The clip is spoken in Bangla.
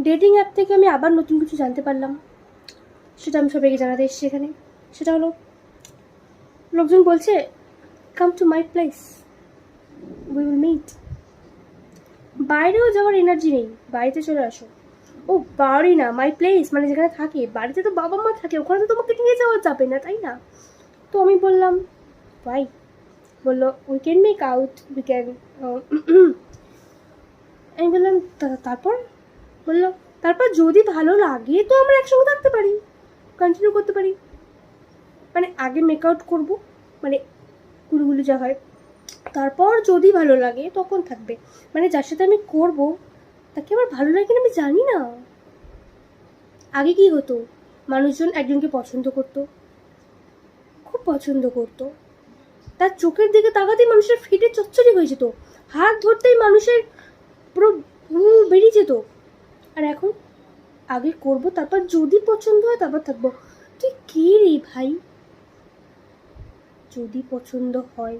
ডেটিং অ্যাপ থেকে আমি আবার নতুন কিছু জানতে পারলাম, সেটা আমি সবাইকে জানাতে এসেছি এখানে। সেটা হলো, লোকজন বলছে come to my place, we will meet. বাইরেও যাওয়ার এনার্জি নেই, বাড়িতে চলে আসো। ও বাড়ি না, মাই প্লেস মানে যেখানে থাকে, বাড়িতে তো বাবা মা থাকে, ওখানে তো তোমাকে নিয়ে যাওয়া যাবে না, তাই না? তো আমি বললাম ভাই, বললো we can make out, we can. আমি বললাম তারপর? বললো তারপর যদি ভালো লাগে তো আমরা একসঙ্গে থাকতে পারি, কন্টিনিউ করতে পারি। মানে আগে মেক আউট করবো, মানে গুলগুলি যা হয়, তারপর যদি ভালো লাগে তখন থাকবে। মানে যার সাথে আমি করবো তাকে আমার ভালো লাগে কিনা আমি জানি না। আগে কি হতো, মানুষজন একজনকে পছন্দ করতো, খুব পছন্দ করতো, তার চোখের দিকে তাকাতেই মানুষের ফিটে চচ্চড়ি হয়ে যেত, হাত ধরতেই মানুষের পুরো বেরিয়ে যেত। আর এখন আগে করব, তারপর যদি পছন্দ হয় তারপর থাকবো। তুই কে রে ভাই? যদি পছন্দ হয়